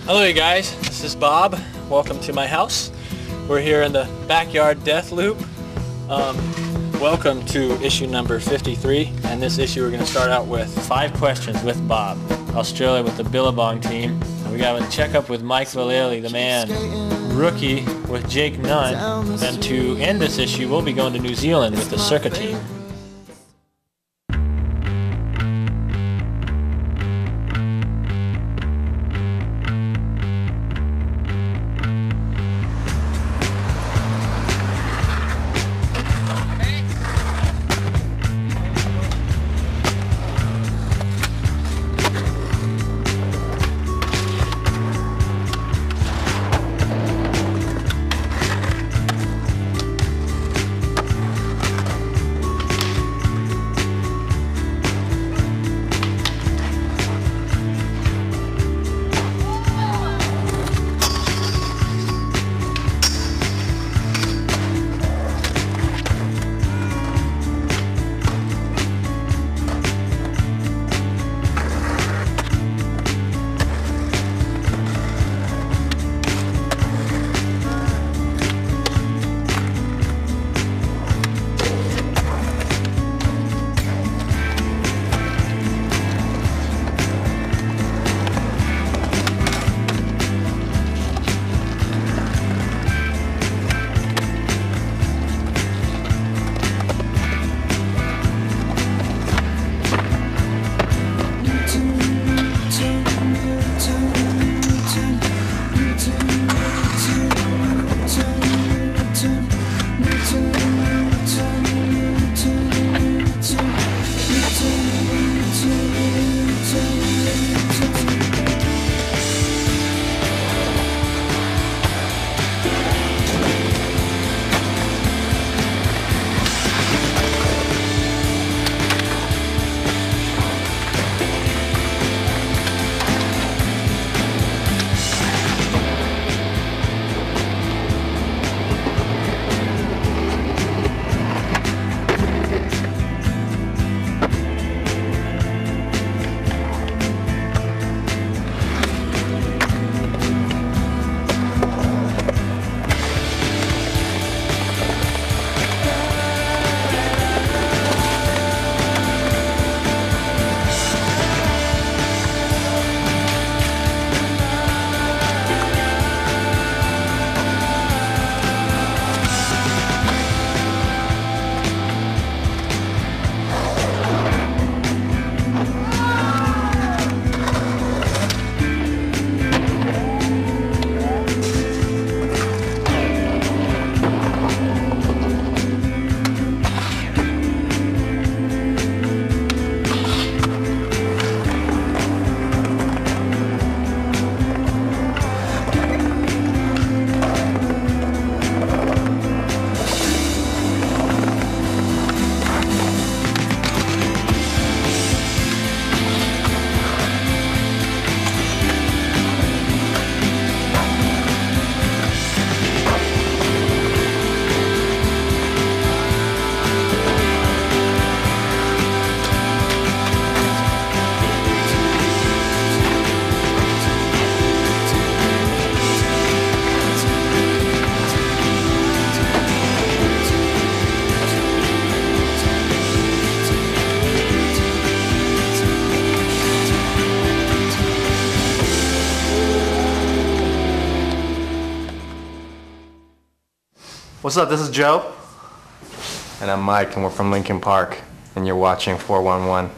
Hello you guys, this is Bob. Welcome to my house. We're here in the backyard death loop. Welcome to issue number 53, and this issue we're going to start out with 5 questions with Bob, Australia with the Billabong team. And we got a checkup with Mike Vallely, the man, rookie with Jake Nunn, and to end this issue we'll be going to New Zealand with the Circa team. What's up, this is Joe. And I'm Mike, and we're from Lincoln Park, and you're watching 411.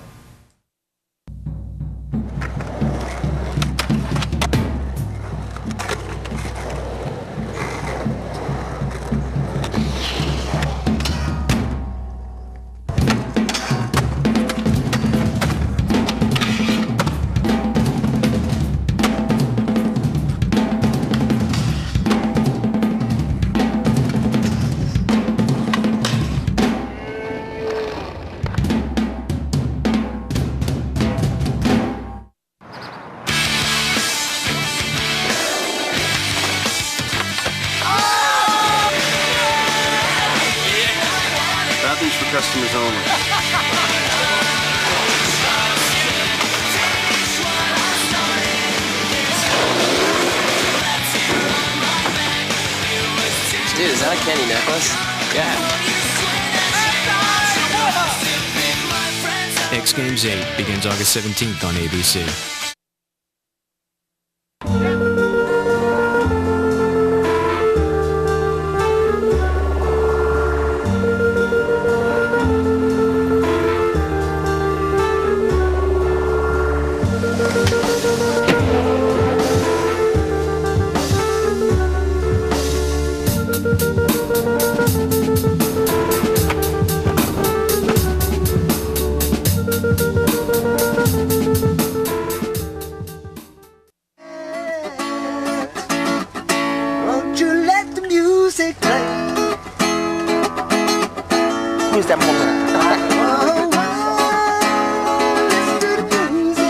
For customers only. Dude, is that a Kenny necklace? Yeah. X Games 8 begins August 17th on ABC. Won't you let the music play? Use that moment. Oh, oh, listen to the music.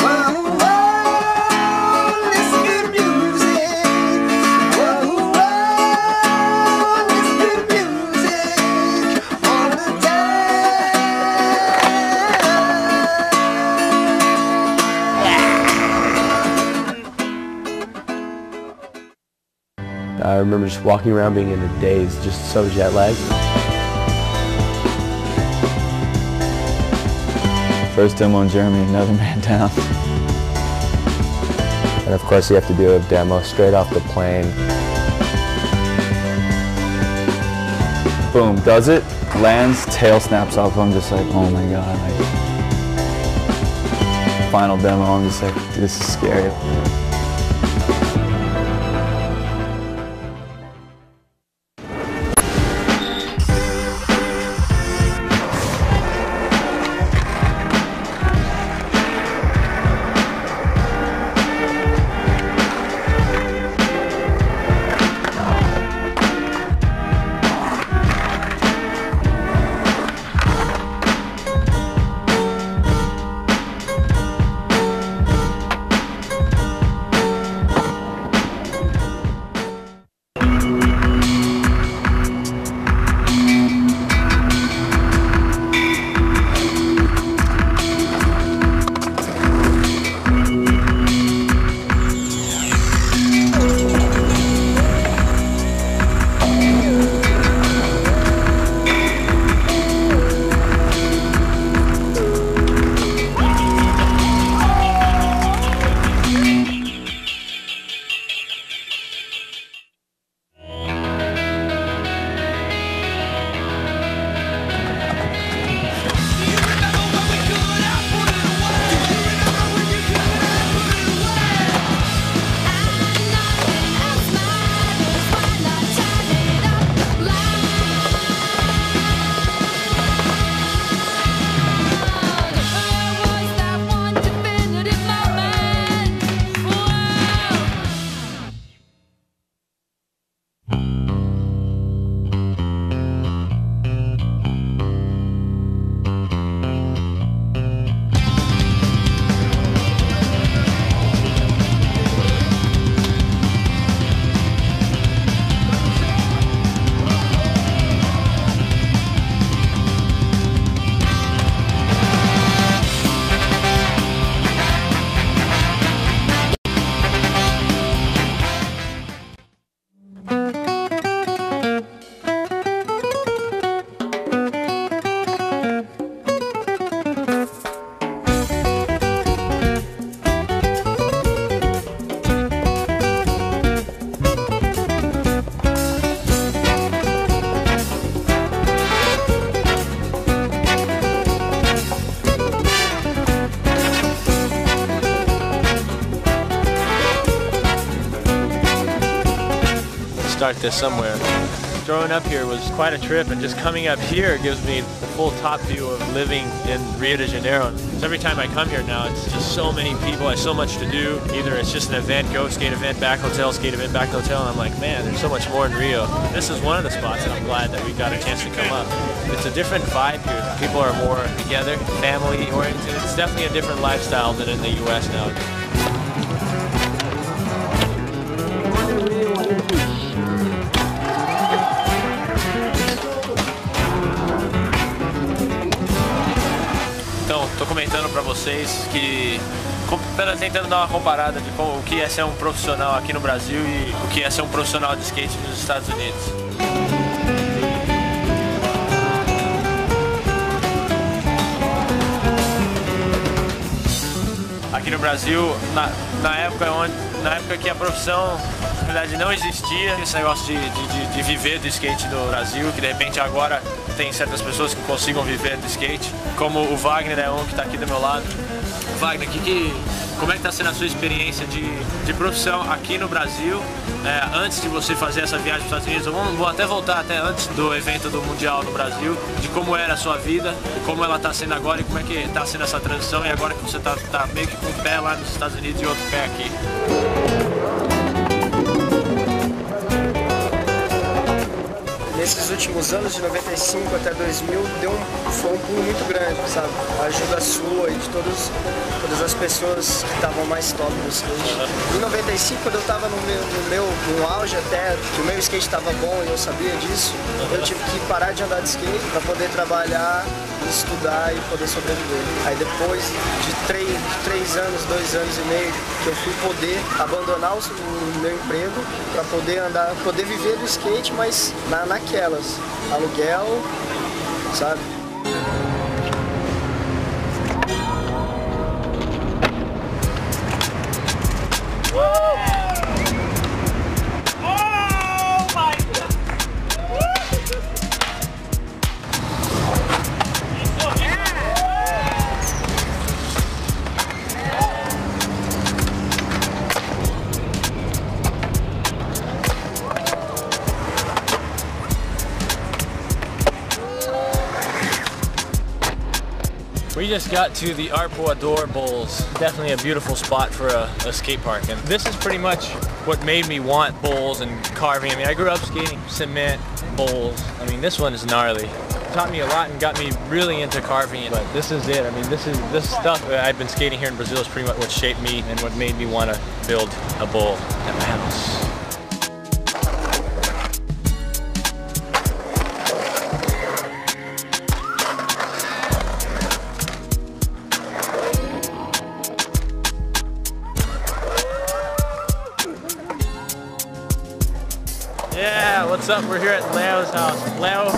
Oh, oh, listen to the music. Oh, oh, listen to the music all the time. I remember just walking around being in a daze, just so jet lagged. First demo in Germany, another man down. And of course you have to do a demo straight off the plane. Boom, does it, lands, tail snaps off. I'm just like, oh my god. Like, final demo, I'm just like, this is scary. Start this somewhere. Growing up here was quite a trip, and just coming up here gives me the full top view of living in Rio de Janeiro. So every time I come here now, it's just so many people, so much to do. Either it's just an event, go skate event, back hotel, skate event, back hotel, and I'm like, man, there's so much more in Rio. This is one of the spots that I'm glad that we got a chance to come up. It's a different vibe here. People are more together, family oriented. It's definitely a different lifestyle than in the US now. Então, tô comentando pra vocês que tentando dar uma comparada de o que é ser um profissional aqui no Brasil e o que é ser um profissional de skate nos Estados Unidos. Aqui no Brasil, na época que a profissão na verdade não existia, esse negócio de viver do skate no Brasil, que de repente agora tem certas pessoas que consigam viver do skate, como o Wagner é um que está aqui do meu lado. Wagner, como é que está sendo a sua experiência de profissão aqui no Brasil, antes de você fazer essa viagem para os Estados Unidos? Vou até voltar até antes do evento do Mundial no Brasil, de como era a sua vida, e como ela está sendo agora e como é que está sendo essa transição, e agora que você está meio que com um pé lá nos Estados Unidos e outro pé aqui. Nesses últimos anos, de 95 até 2000, foi um pulo muito grande, sabe? A ajuda sua e de todas as pessoas que estavam mais top no skate. Em 95, quando eu estava no auge até, que o meu skate estava bom e eu sabia disso, eu tive que parar de andar de skate para poder trabalhar, estudar e poder sobreviver. Aí depois de 3 anos, 2 anos e meio, que eu fui poder abandonar o meu emprego para poder viver do skate, mas naquelas, aluguel, sabe? We just got to the Arpoador Bowls. Definitely a beautiful spot for a skate park. And this is pretty much what made me want bowls and carving. I mean, I grew up skating cement, bowls. I mean, this one is gnarly. It taught me a lot and got me really into carving. But this is it. I mean, this stuff that I've been skating here in Brazil is pretty much what shaped me and what made me want to build a bowl at my house. Yeah, what's up? We're here at Leo's house. Leo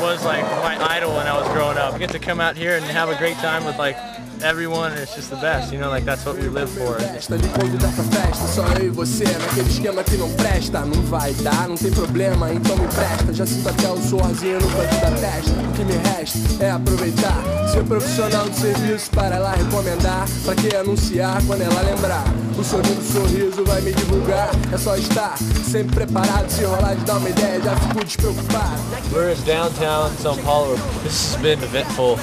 was like my idol when I was growing up. I get to come out here and have a great time with like everyone, and it's just the best, you know, like that's what we live for. De convidar pra festa, só eu e você, naquele esquema que não presta. Não vai dar, não tem problema, então me presta. Já sinto até um sorrisinho no canto da testa. O que me resta é aproveitar, ser profissional de serviço para lá recomendar. Pra que anunciar quando ela lembrar? O sorriso vai me divulgar. É só estar sempre preparado, se rolar de dar uma ideia, já fico despreocupado. We're in downtown São Paulo. This has been eventful.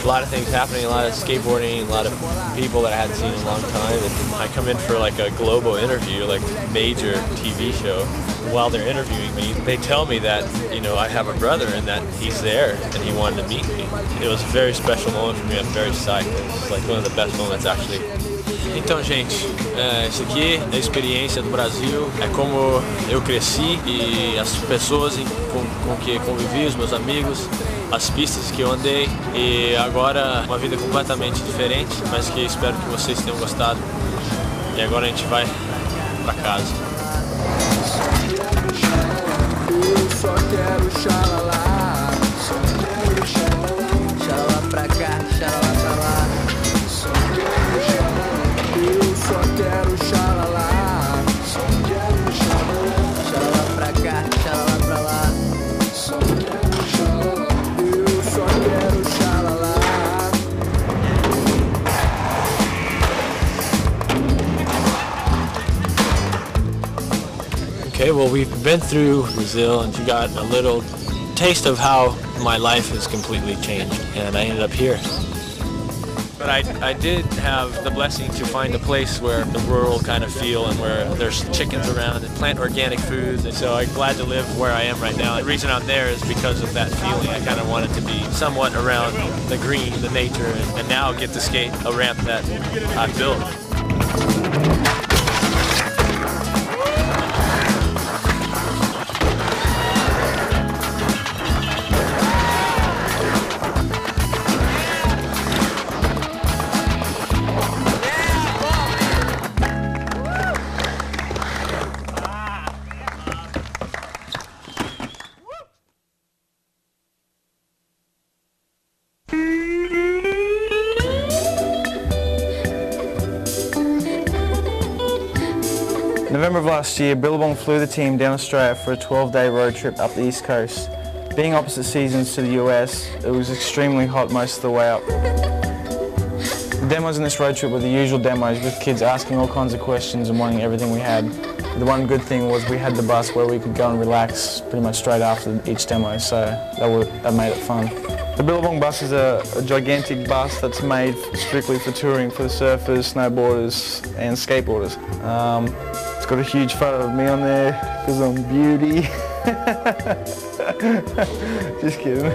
A lot of things happening, a lot of skateboarding, a lot of people that I hadn't seen in a long time. And I come in for like a global interview, like major TV show. While they're interviewing me, they tell me that, you know, I have a brother and that he's there and he wanted to meet me. It was a very special moment for me. I'm very psyched. It's like one of the best moments actually. Então, gente, isso aqui é a experiência do Brasil, é como eu cresci e as pessoas com que convivi, os meus amigos, as pistas que eu andei, e agora uma vida completamente diferente, mas que espero que vocês tenham gostado. E agora a gente vai pra casa. Eu só quero xalala, só quero xalala, xalala pra cá, xalala pra lá. Eu só quero xalala, só quero xalala, xalala pra cá, xalala pra lá. Só quero xalala, eu só quero xalala. Okay, well, we've been through Brazil and you got a little taste of how my life has completely changed, and I ended up here. But I did have the blessing to find a place where the rural kind of feel and where there's chickens around and plant organic foods, and so I'm glad to live where I am right now. The reason I'm there is because of that feeling. I kind of wanted to be somewhat around the green, the nature, and now get to skate a ramp that I built. November of last year, Billabong flew the team down Australia for a 12-day road trip up the East Coast. Being opposite seasons to the US, it was extremely hot most of the way up. The demos in this road trip were the usual demos, with kids asking all kinds of questions and wanting everything we had. The one good thing was we had the bus where we could go and relax pretty much straight after each demo, so that made it fun. The Billabong bus is a gigantic bus that's made strictly for touring for the surfers, snowboarders and skateboarders. It's got a huge photo of me on there because I'm beauty. Just kidding.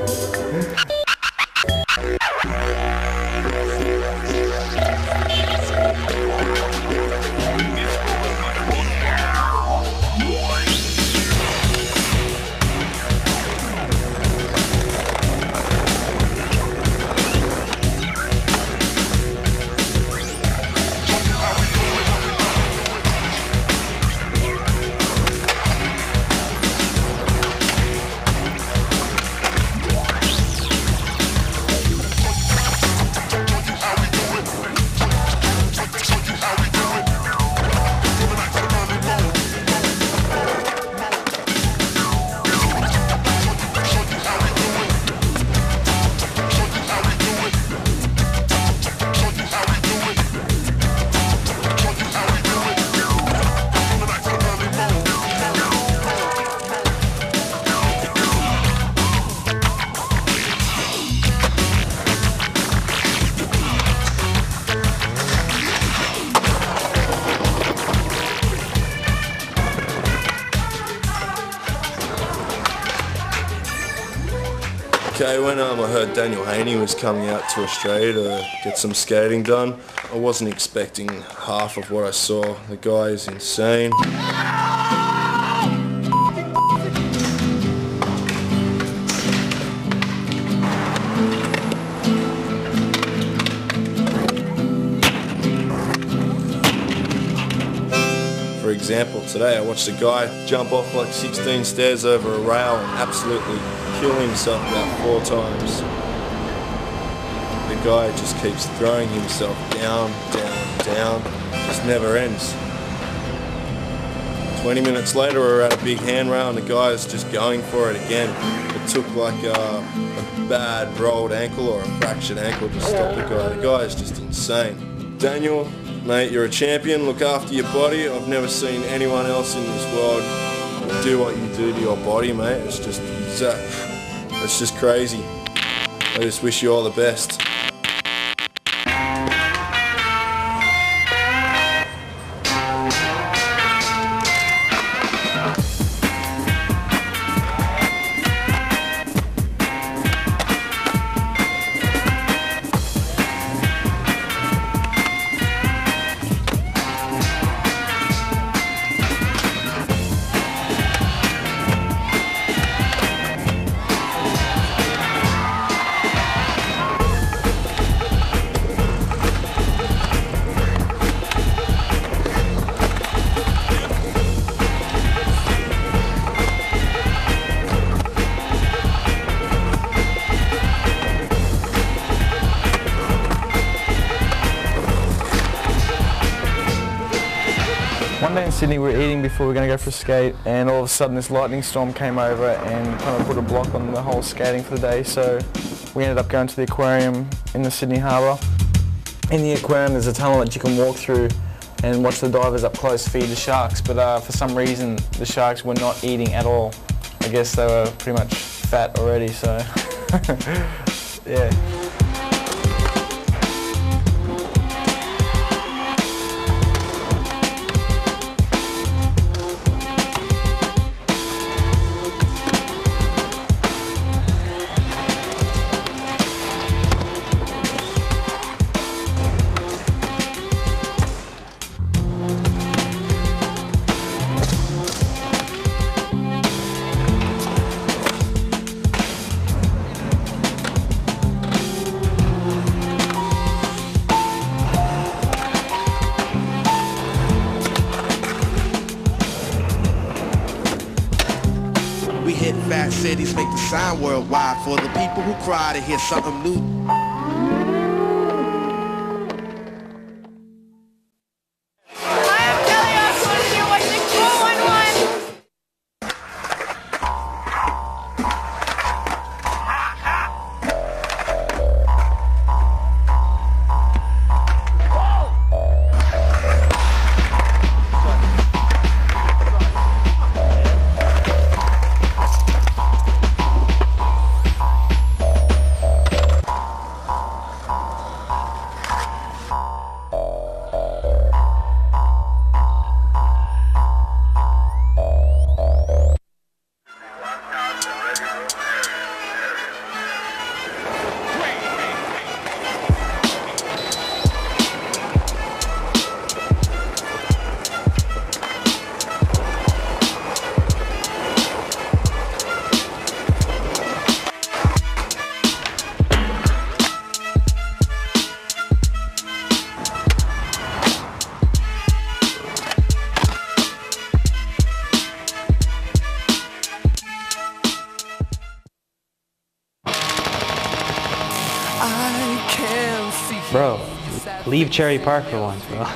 Okay, when I heard Daniel Haney was coming out to Australia to get some skating done, I wasn't expecting half of what I saw. The guy is insane. For example, today I watched a guy jump off like 16 stairs over a rail and absolutely kill himself about 4 times. The guy just keeps throwing himself down, down, down. Just never ends. 20 minutes later we're at a big handrail and the guy is just going for it again. It took like a bad rolled ankle or a fractured ankle to stop the guy. The guy is just insane. Daniel, mate, you're a champion. Look after your body. I've never seen anyone else in this world do what you do to your body, mate. It's just crazy. I just wish you all the best. One day in Sydney we were eating before we were going to go for a skate, and all of a sudden this lightning storm came over and kind of put a block on the whole skating for the day, so we ended up going to the aquarium in the Sydney Harbour. In the aquarium there's a tunnel that you can walk through and watch the divers up close feed the sharks, but for some reason the sharks were not eating at all. I guess they were pretty much fat already, so yeah. We hit fat cities, make the sign worldwide for the people who cry to hear something new. I am Kelly. I'm going to do my I can see. Bro, leave Cherry Park for once, bro.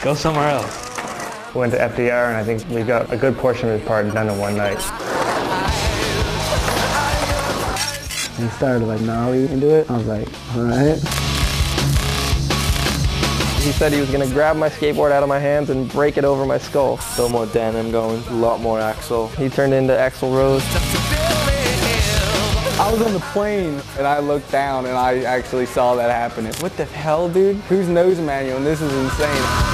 Go somewhere else. Went to FDR, and I think we got a good portion of his part done in one night. He started like, no, we can do it. I was like, all right. He said he was going to grab my skateboard out of my hands and break it over my skull. Still more denim going, a lot more Axl. He turned into Axl Rose. I was on the plane and I looked down and I actually saw that happening. What the hell, dude? Whose nose manual? This is insane.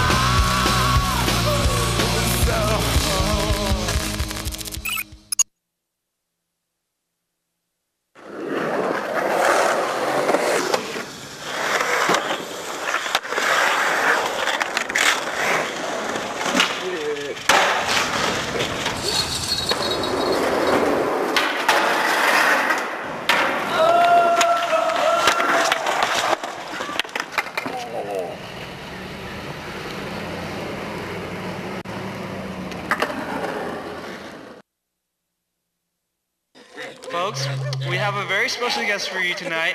Folks, we have a very special guest for you tonight.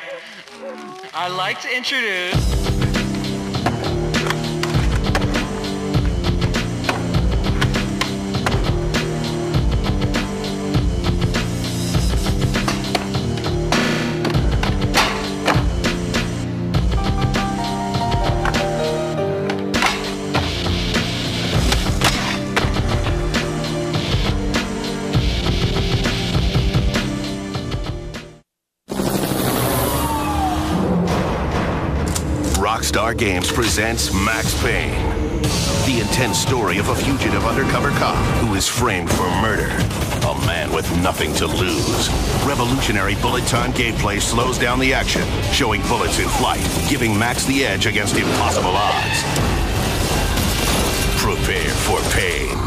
I'd like to introduce... Rockstar Games presents Max Payne, the intense story of a fugitive undercover cop who is framed for murder. A man with nothing to lose. Revolutionary bullet time gameplay slows down the action, showing bullets in flight, giving Max the edge against impossible odds. Prepare for pain.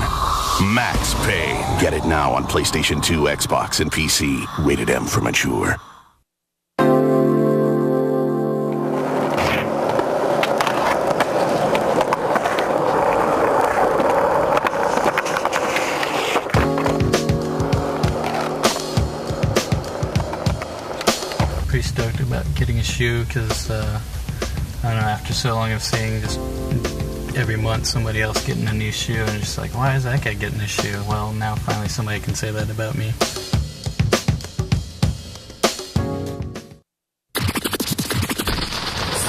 Max Payne. Get it now on PlayStation 2, Xbox, and PC. Rated M for mature. Pretty stoked about getting a shoe because I don't know, after so long of seeing just every month somebody else getting a new shoe, and it's just like, why is that guy getting a shoe? Well, now finally somebody can say that about me.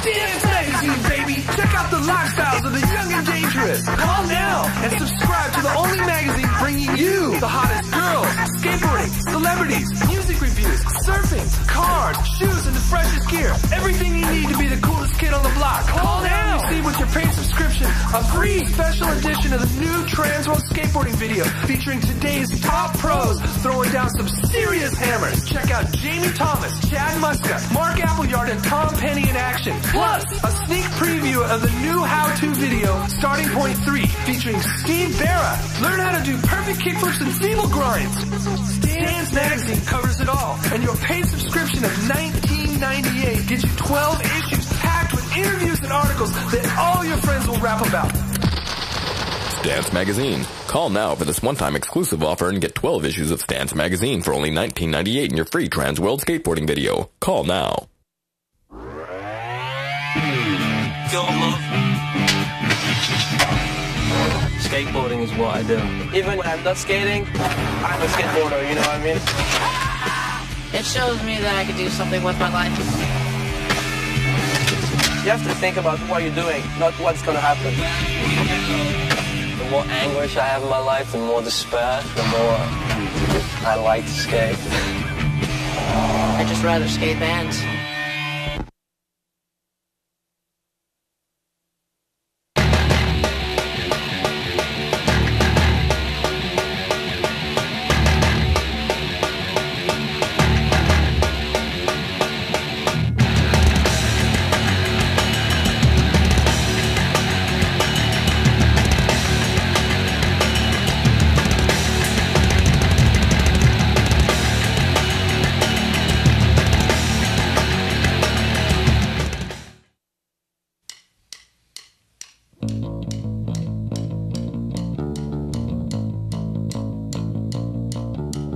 Stance Magazine, baby! Check out the lifestyles of the young and dangerous. Call now and subscribe to the only magazine bringing you the hottest girls, skateboarding, celebrities, music reviews, surfing, cars, shoes, and the freshest gear. Everything you need to be the coolest kid on the block. Call now and receive with your paid subscription a free special edition of the new Transworld skateboarding video featuring today's top pros throwing down some serious hammers. Check out Jamie Thomas, Chad Muska, Mark Appleyard, and Tom Penny in action. Plus, a sneak preview of the new how-to video, Starting Point 3, featuring Steve Barra. Learn how to do perfect kickflips and feeble grinds. Stance Magazine covers it all, and your paid subscription of $19.98 gets you 12 issues packed with interviews and articles that all your friends will rap about. Stance Magazine. Call now for this one-time exclusive offer and get 12 issues of Stance Magazine for only $19.98 in your free Transworld skateboarding video. Call now. Skateboarding is what I do. Even when I'm not skating, I'm a skateboarder, you know what I mean? It shows me that I could do something with my life. You have to think about what you're doing, not what's going to happen. The more anguish I have in my life, the more despair, the more I like to skate. I'd just rather skate bands.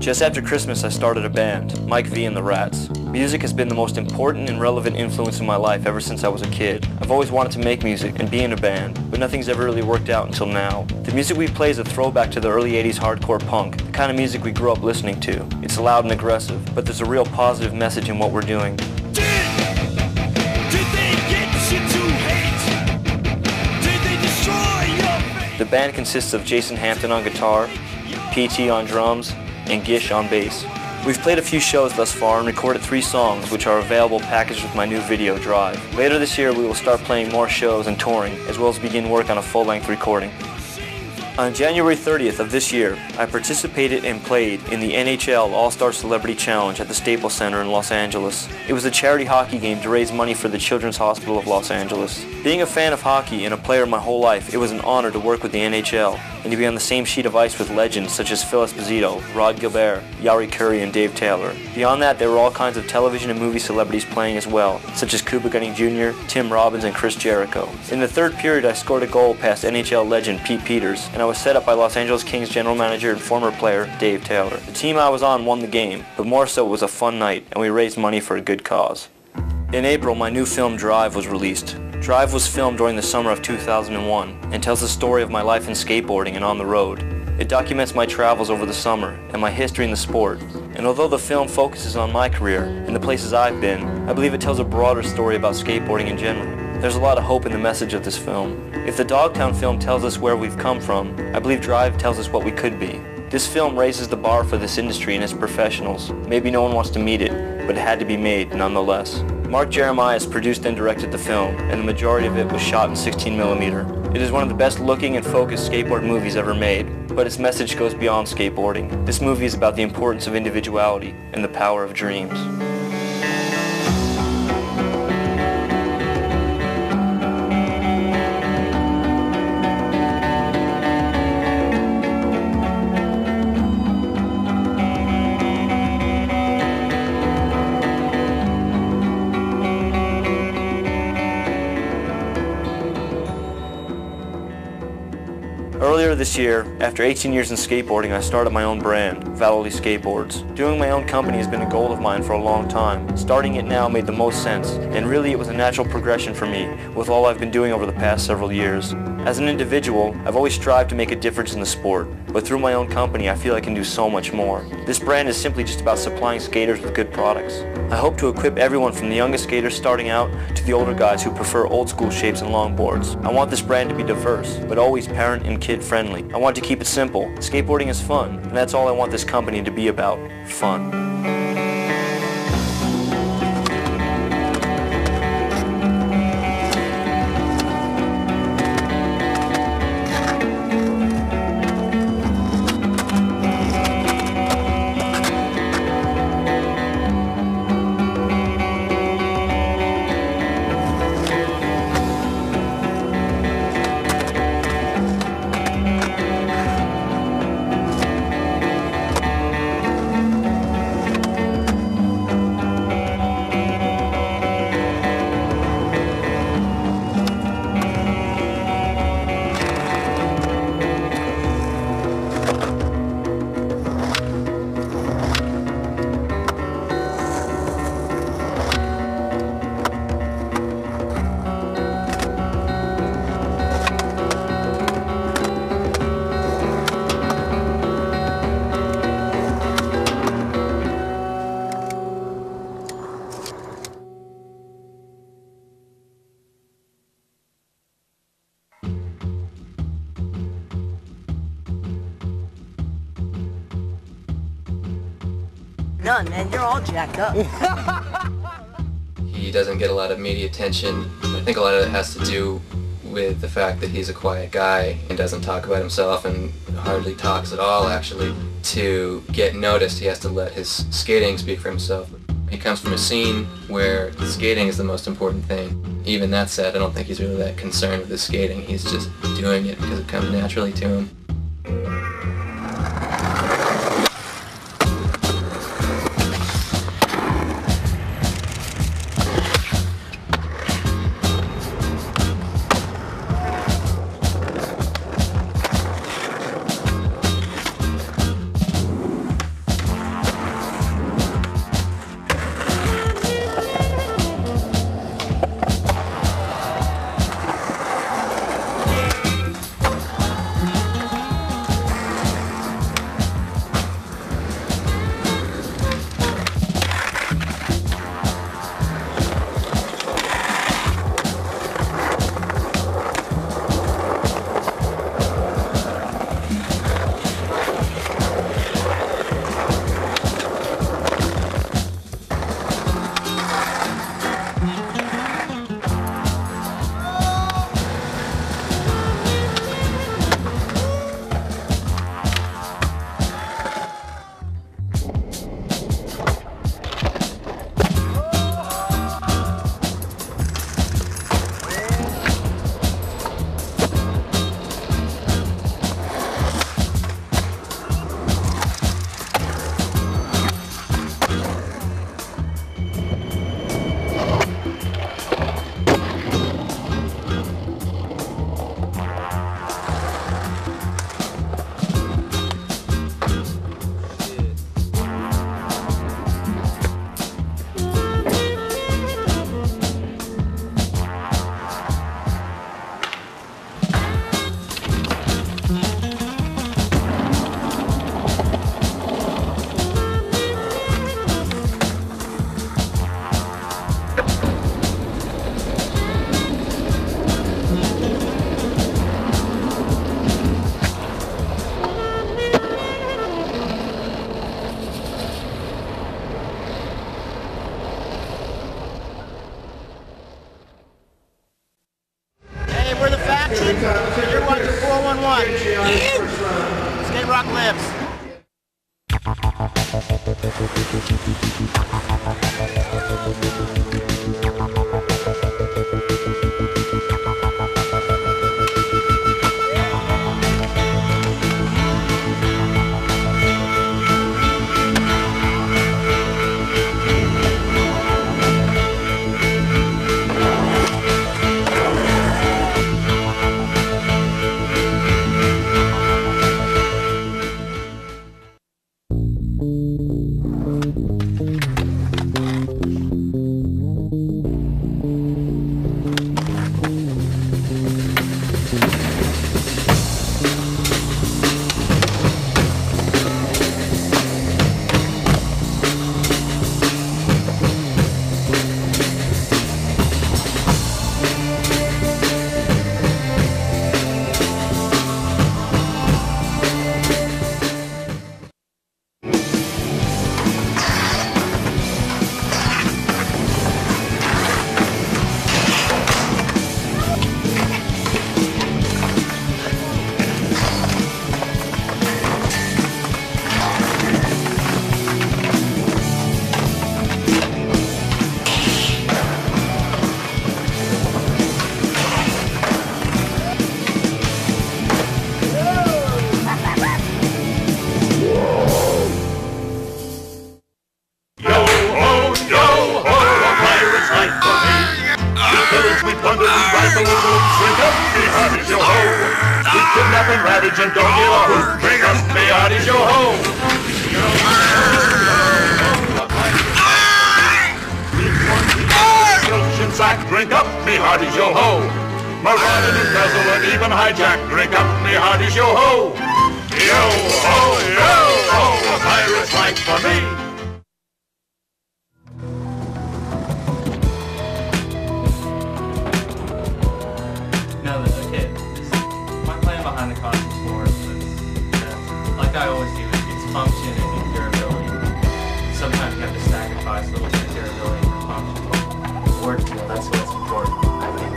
Just after Christmas, I started a band, Mike V and the Rats. Music has been the most important and relevant influence in my life ever since I was a kid. I've always wanted to make music and be in a band, but nothing's ever really worked out until now. The music we play is a throwback to the early 80s hardcore punk, the kind of music we grew up listening to. It's loud and aggressive, but there's a real positive message in what we're doing. The band consists of Jason Hampton on guitar, PT on drums, and Gish on bass. We've played a few shows thus far and recorded 3 songs which are available packaged with my new video, Drive. Later this year we will start playing more shows and touring, as well as begin work on a full-length recording. On January 30th of this year, I participated and played in the NHL All-Star Celebrity Challenge at the Staples Center in Los Angeles. It was a charity hockey game to raise money for the Children's Hospital of Los Angeles. Being a fan of hockey and a player my whole life, it was an honor to work with the NHL and to be on the same sheet of ice with legends such as Phil Esposito, Rod Gilbert, Yari Curry, and Dave Taylor. Beyond that, there were all kinds of television and movie celebrities playing as well, such as Cuba Gooding Jr., Tim Robbins, and Chris Jericho. In the third period, I scored a goal past NHL legend Pete Peters, and I was set up by Los Angeles Kings general manager and former player Dave Taylor. The team I was on won the game, but more so it was a fun night, and we raised money for a good cause. In April, my new film Drive was released. Drive was filmed during the summer of 2001 and tells the story of my life in skateboarding and on the road. It documents my travels over the summer and my history in the sport. And although the film focuses on my career and the places I've been, I believe it tells a broader story about skateboarding in general. There's a lot of hope in the message of this film. If the Dogtown film tells us where we've come from, I believe Drive tells us what we could be. This film raises the bar for this industry and its professionals. Maybe no one wants to meet it, but it had to be made nonetheless. Mark Jeremias produced and directed the film, and the majority of it was shot in 16mm. It is one of the best looking and focused skateboard movies ever made, but its message goes beyond skateboarding. This movie is about the importance of individuality and the power of dreams. Earlier this year, after 18 years in skateboarding, I started my own brand, Valley Skateboards. Doing my own company has been a goal of mine for a long time. Starting it now made the most sense, and really it was a natural progression for me with all I've been doing over the past several years. As an individual, I've always strived to make a difference in the sport, but through my own company, I feel I can do so much more. This brand is simply just about supplying skaters with good products. I hope to equip everyone from the youngest skaters starting out to the older guys who prefer old school shapes and longboards. I want this brand to be diverse, but always parent and kid friendly. I want to keep it simple. Skateboarding is fun, and that's all I want this company to be about, fun. None, man. You're all jacked up. He doesn't get a lot of media attention. I think a lot of it has to do with the fact that he's a quiet guy and doesn't talk about himself and hardly talks at all, actually. To get noticed, he has to let his skating speak for himself. He comes from a scene where skating is the most important thing. Even that said, I don't think he's really that concerned with his skating. He's just doing it because it comes naturally to him. Drink up, me hearties, yo-ho. Marauded and embezzle and even hijack. Drink up, me hearties, yo-ho. Yo-ho, yo-ho, a pirate's life for me. No, okay, my plan behind the costume floor is like I always do, it's function and durability. Sometimes you have to sacrifice a little bit of durability for function. Work feel, that's what's important, I think.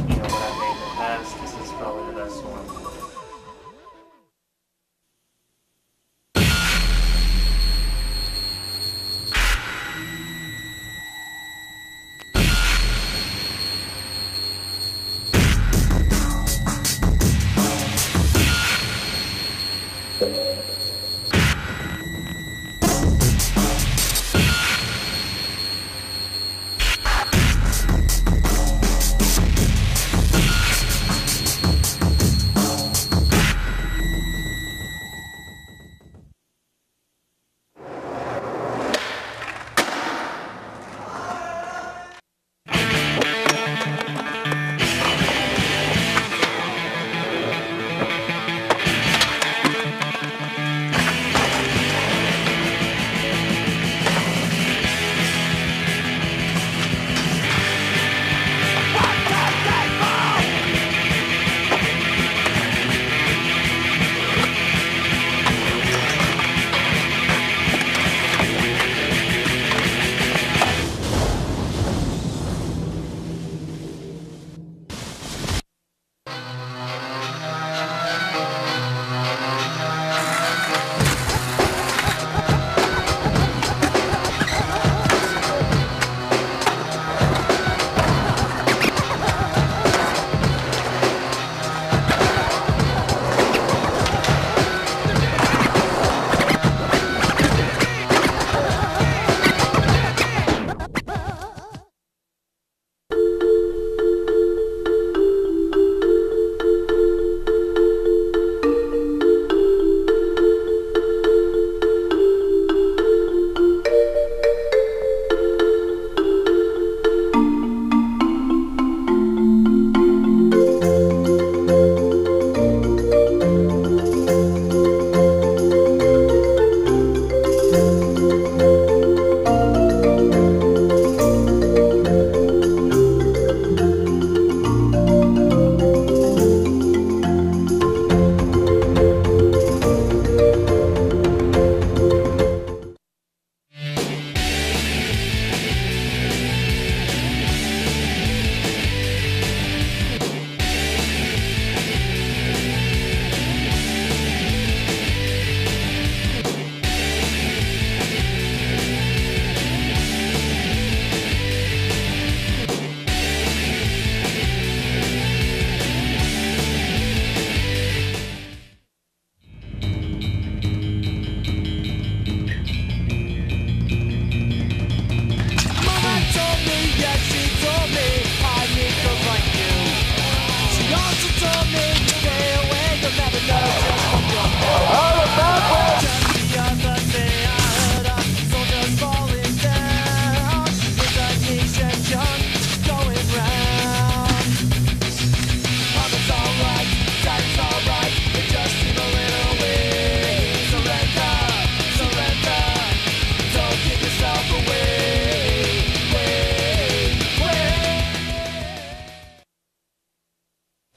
You know what I've made in the past, this is probably the best one.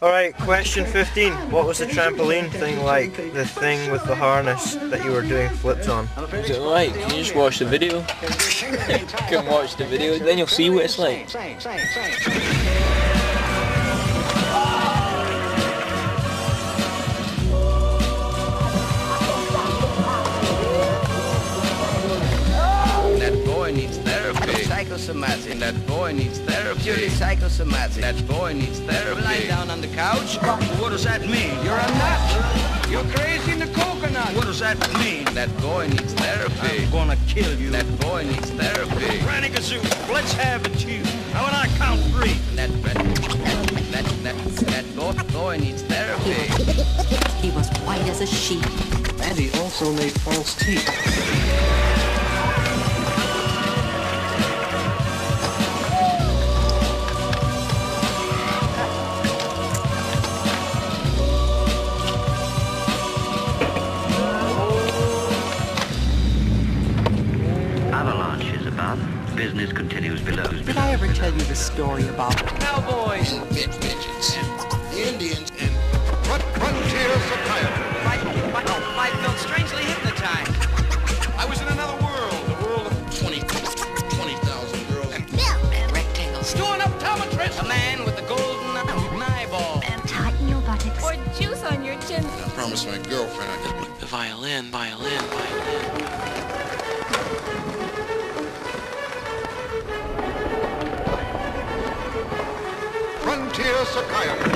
Alright, question 15. What was the trampoline thing like? The thing with the harness that you were doing flips on? Is it alright? Can you just watch the video? Come watch the video, then you'll see what it's like. That boy needs therapy. Psychosomatic. That boy needs therapy. Purely psychosomatic. That boy needs therapy. Lying down on the couch. What does that mean? You're a nut. You're crazy in the coconut. What does that mean? That boy needs therapy. I'm gonna kill you. That boy needs therapy. Granny Gazoo, let's have it you. Now when I count 3. That boy needs therapy. He was white as a sheet. And he also made false teeth. Business continues below. Did I ever tell you the story about cowboys, midgets, and Indians, and frontier psychiatry? I felt strangely hypnotized. I was in another world, the world of 20,000 girls. And rectangles. Storing up optometrist. A man with a golden eyeball. And tighten your buttocks. Or juice on your chin. I promised my girlfriend I'd just... The violin. Frontier psychiatry.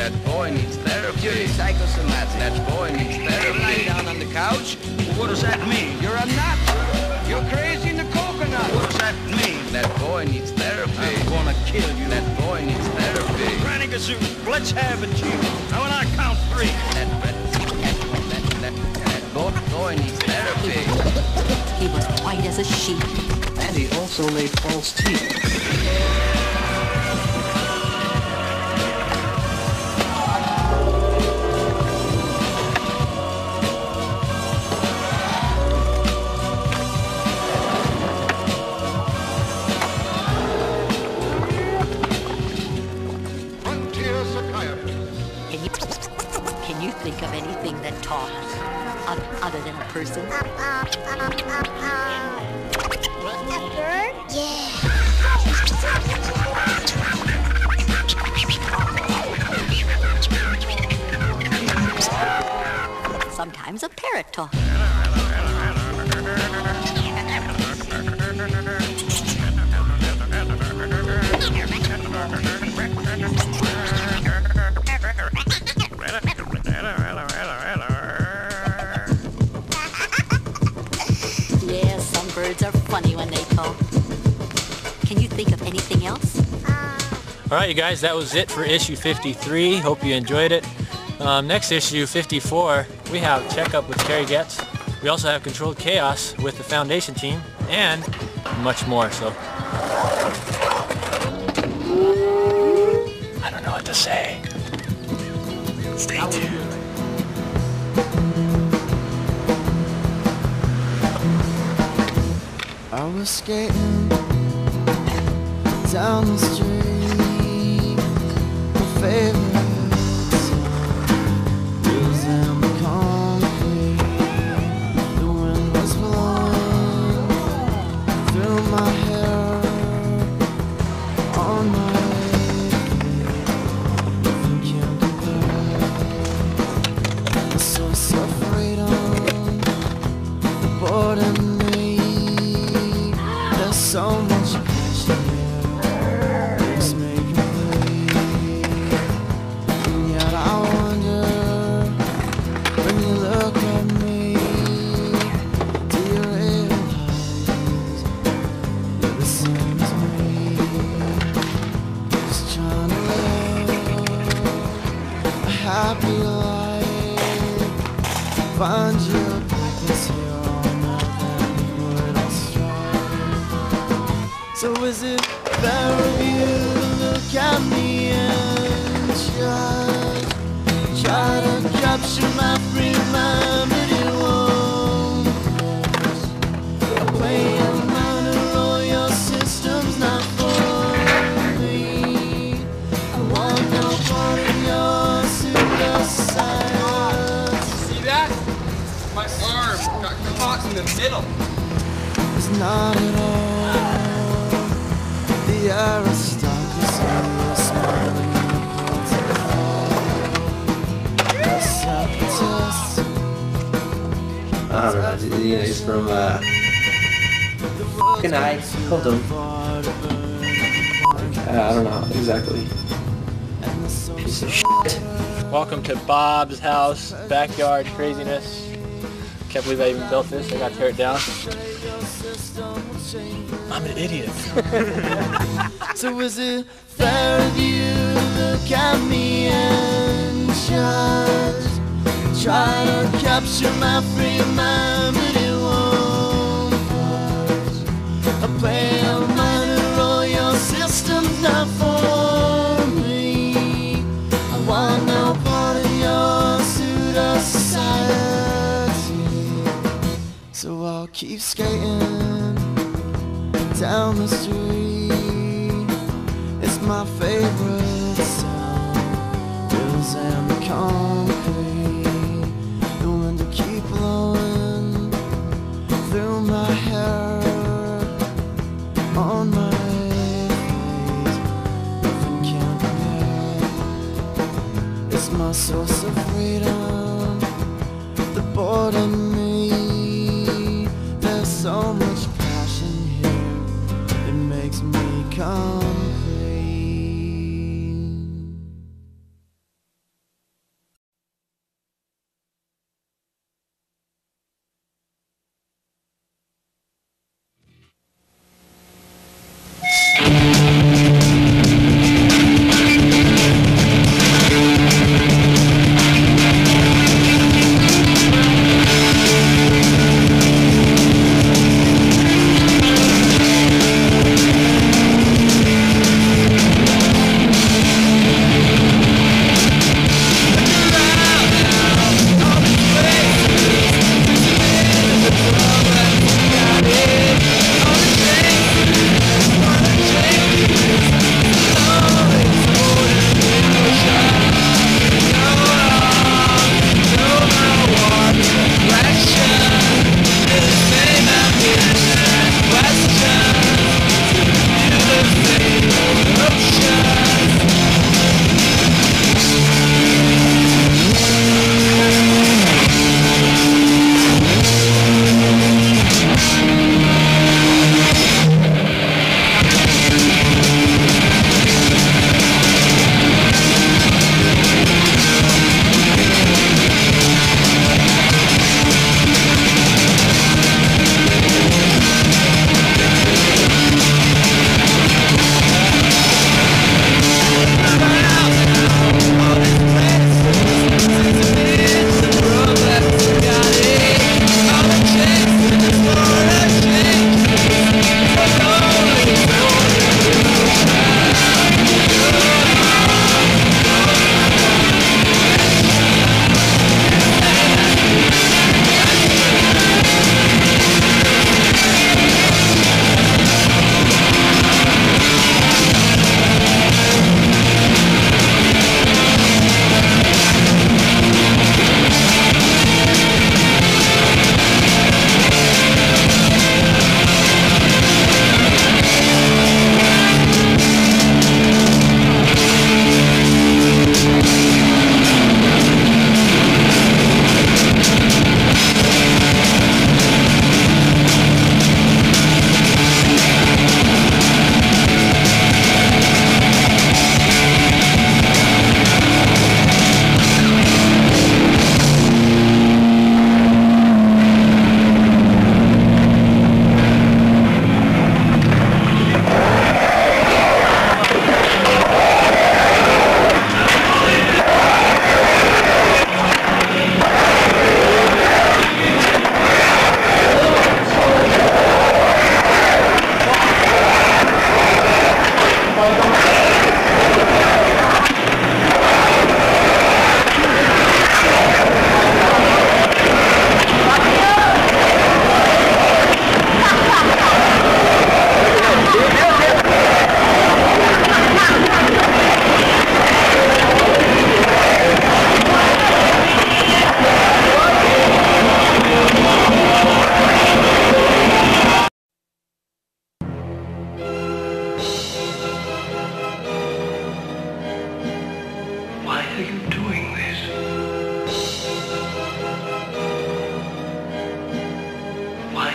That boy needs therapy. Purely psychosomatic. That boy needs therapy. Lying down on the couch. What does that mean? You're a nut. You're crazy in the coconut. What does that mean? That boy needs therapy. I'm gonna kill you. That boy needs therapy. Granny Gazoo, let's have it, Chief. Now when I count 3. That boy needs therapy. He was white as a sheet. And he also made false teeth. Can you think of anything that talks other than a person? Sometimes a parrot talks. Yeah, some birds are funny when they talk. Can you think of anything else? Alright you guys, that was it for issue 53. Hope you enjoyed it. Next issue, 54, we have Checkup with Terry Getz. We also have Controlled Chaos with the Foundation team, and much more, so I don't know what to say. Stay tuned. I was skating down the street, my favorite song was in the concrete. The wind was blowing through my hair, on my feet. Nothing can compare. The source of freedom, the board and me. There's so much passion here, it's making me bleed. And yet I wonder, when So is it fair of you to look at me and just try to capture my free mind, but it won't? I play a minor role, your system's not for me. I want no part of your pseudoscience. See that? My arm got caught in the middle. It's not at all the aristocracy you're smiling I don't know, you know, he's from, fucking I called him. I don't know, exactly. Piece of shit. Welcome to Bob's house, backyard craziness. Can't believe I even built this, I gotta tear it down. I'm an idiot. So is it fair of you to look at me and just try to capture my free mind, but it won't? I play a minor role, your system's not for me. I want no part of your pseudo-society. So I'll keep skating down the street. It's my favorite sound. Wheels and concrete. The wind will keep blowing through my hair, on my face. Nothing can compare. It's my source of freedom, the board in me. There's so much passion here, it makes me complete.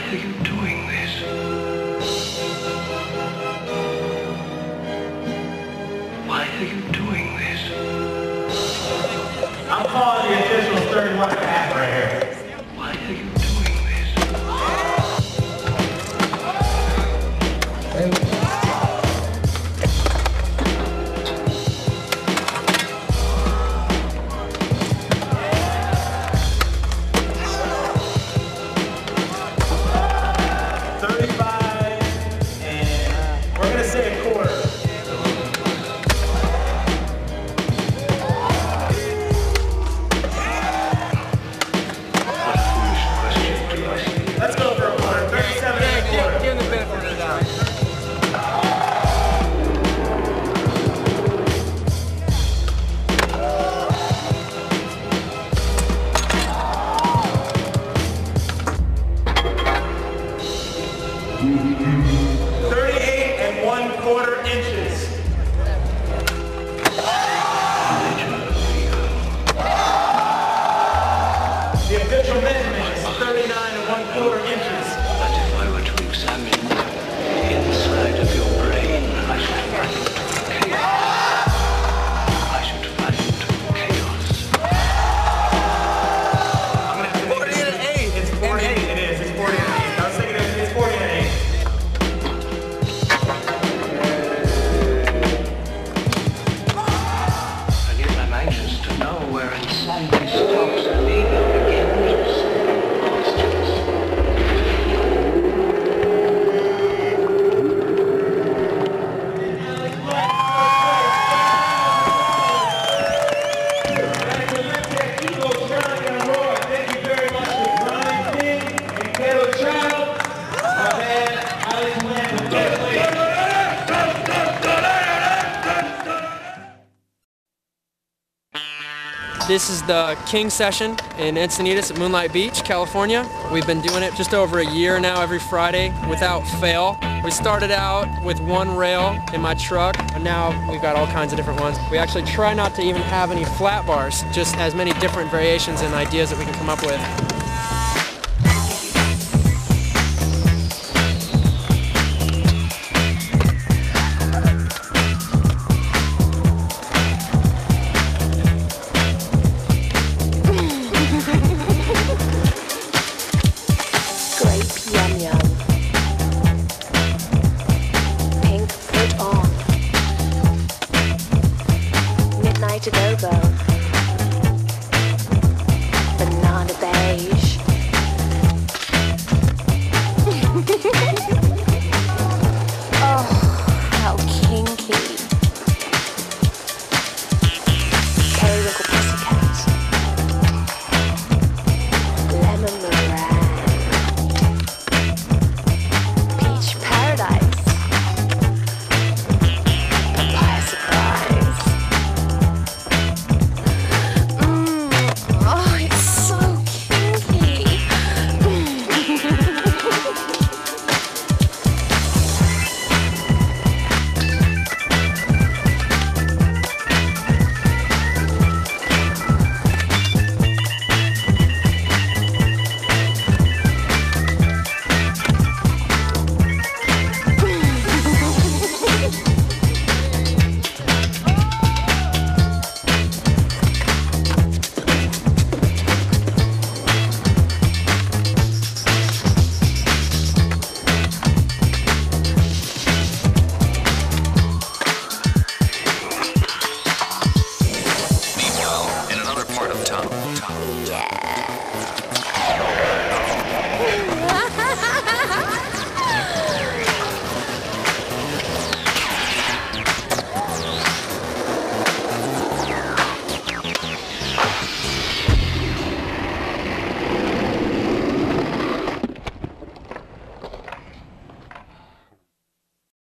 are you doing this? Why are you doing this? I'm calling the official 31.5 right here. Why are you doing this? This is the King session in Encinitas at Moonlight Beach, California. We've been doing it just over a year now, every Friday, without fail. We started out with one rail in my truck, and now we've got all kinds of different ones. We actually try not to even have any flat bars, just as many different variations and ideas that we can come up with.